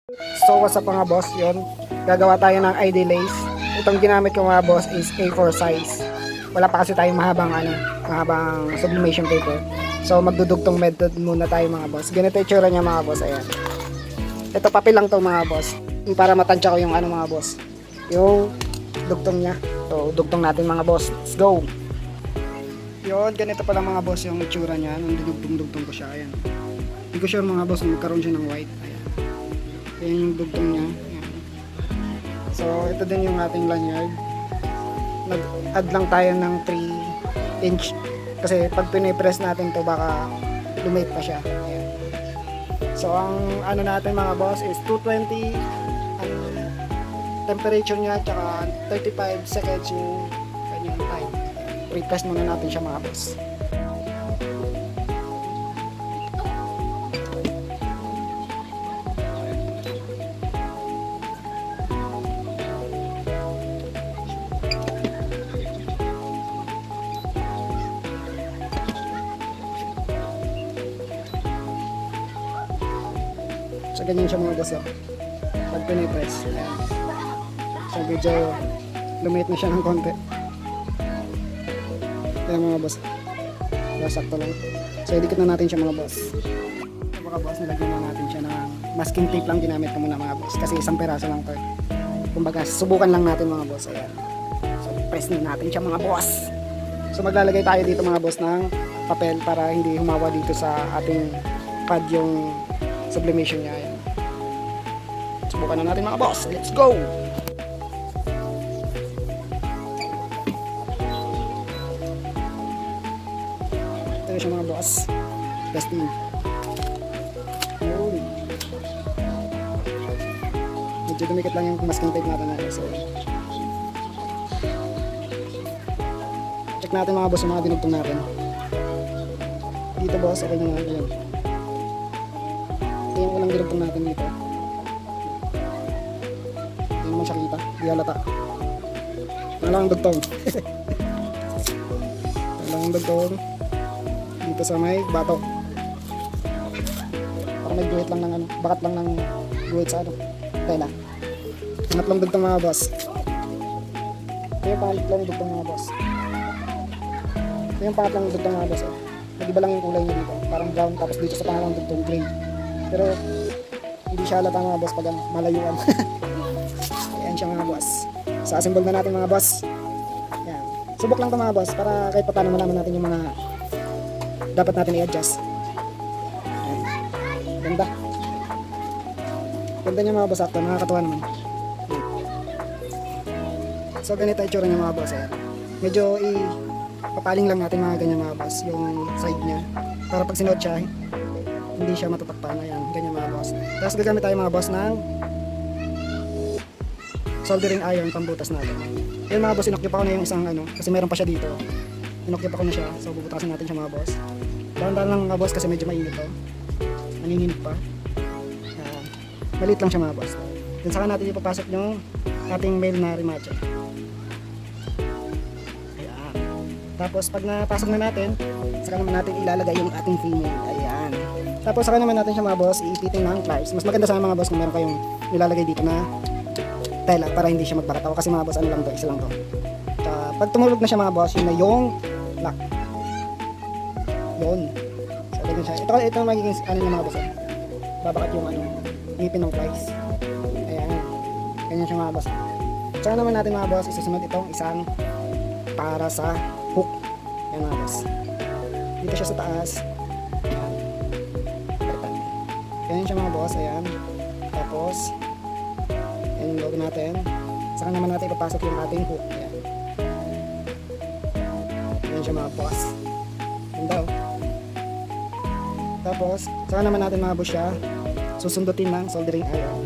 So what's up mga boss, yun, gagawa tayo ng ID lace. Itong ginamit ko mga boss is A4 size. Wala pa kasi tayong mahabang sublimation paper. So magdudugtong method muna tayo mga boss. Ganito yung tsura niya mga boss, ayan. Ito papel lang to mga boss, para matansya ko yung mga boss, yung dugtong niya. So dugtong natin mga boss, let's go. Yun, ganito pala mga boss yung itsura niya nung dudugtong ko siya, ayan. Hindi ko sure mga boss kung magkaroon siya ng white, ayan. Ayan yung dugtong niya, ayan. So ito din yung ating lanyard. Nag-add lang tayo ng 3 inch kasi pag pinipress natin to baka lumate pa siya, ayan. So ang natin mga boss is 220 ang temperature niya, tsaka 35 seconds yung kanyang time. Pre-press muna natin siya mga boss. So ganyan siya mga boss, oh. Pag pinipress, ayan. So medyo lumit na siya ng konti. Ayan mga boss, sakto lang. So idikit na natin siya mga boss. So mga boss, nilagyan na natin siya ng masking tape lang, ginamit ko muna mga boss kasi isang peraso lang to. Kumbaga subukan lang natin mga boss, ayan. So press na natin siya mga boss. So maglalagay tayo dito mga boss ng papel para hindi humawa dito sa ating pad yung sublimation niya, ayan. Subukan na natin mga boss, let's go. Ito siya mga boss, testing. Yun. Medyo dumikit lang yung masking tape natin na, so check natin mga boss yung mga dinugtong natin dito boss. Okay na nga, yun. Ito yung unang dinugtong natin dito. Hindi naman siya kita, di halata. Walang dugtong. Walang dugtong dito sa may batok. Parang may guhit lang ng bakat lang ng guhit sa tela. Pangatlong dugtong mga boss. Ito yung pangatlong dugtong mga boss. Ito yung pangatlong dugtong mga boss, nag-iba lang yung kulay niya dito, parang brown, tapos dito sa pangatlong dugtong gray. Pero hindi siya halata mga boss pag malayuan. Ayan siya mga boss. So assemble na natin mga boss. Ayan. Subok lang ito mga boss para kahit pa paano malaman natin yung mga dapat natin i-adjust. Ayan. Ganda. Ganda niya mga boss, sakto, nakakatuwa naman. Ayan. So ganito yung itsura niya mga boss, ayan. Medyo papaling lang natin mga ganyan mga boss yung side niya para pag sinod siya hindi siya matatakpan. Ayan, ganyan mga boss. Tapos gagamit tayo mga boss ng soldering iron pambutas natin. Yun mga boss, inokyo pa ko na yung isang kasi meron pa siya dito. Inokyo pa ko na siya, so bubutasin natin siya mga boss. Dahan-dahan lang mga boss kasi medyo mainit to. Naninginig pa. Maliit lang siya mga boss. Then saka natin ipapasok yung ating male na remache. Ayan. Tapos pag napasok na natin, saka naman natin ilalagay yung ating female. Ayan. Tapos saka naman natin siya mga boss iipitin ng clips. Mas maganda sana mga boss kung meron kayong nilalagay dito na tela para hindi siya magbarataw kasi mga boss lang to, isa lang to. Pag tumulog na siya mga boss, yun na yung lock. Yun. So ganyan siya. Ito magiging na mga boss. Babakat yung ngipin ng flies. Ayan. Ganyan siya mga boss. Saka naman natin mga boss, isusunod itong isang para sa hook. Ayan mga boss. Dito siya sa taas. Ayan. Ganyan siya mga boss. Ayan. Tapos ayan yung logo natin. Saka naman natin ipapasok yung ating hook. Ayan. Ayan siya mga boss. Ganda oh. Tapos saka naman natin mga boss siya susundutin ng soldering iron.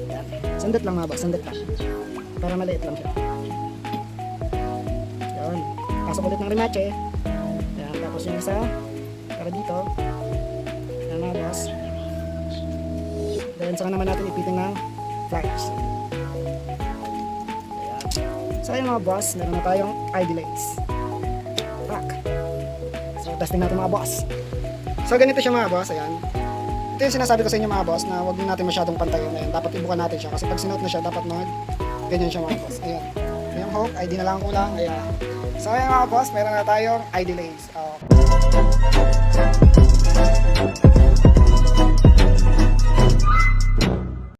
Ayan. Sundot lang mga boss, sundot lang. Para maliit lang siya. Ayan. Pasok ulit ng remache. Ayan. Tapos yung isa para dito. Ayan mga boss. Then saka naman natin ipitin ng flaps. Ayan. So ayun mga boss, meron na tayong ID lace. So testing natin mga boss. So ganito siya mga boss, ayan. ito yung sinasabi ko sa inyo mga boss na huwag natin masyadong pantayin na yun. Dapat ibukan natin siya kasi pag sinuot na siya dapat ganyan siya mga boss. Ayan. Yung hook, ID na lang kulang. Ayan. So ayan mga boss, meron na tayong ID lace.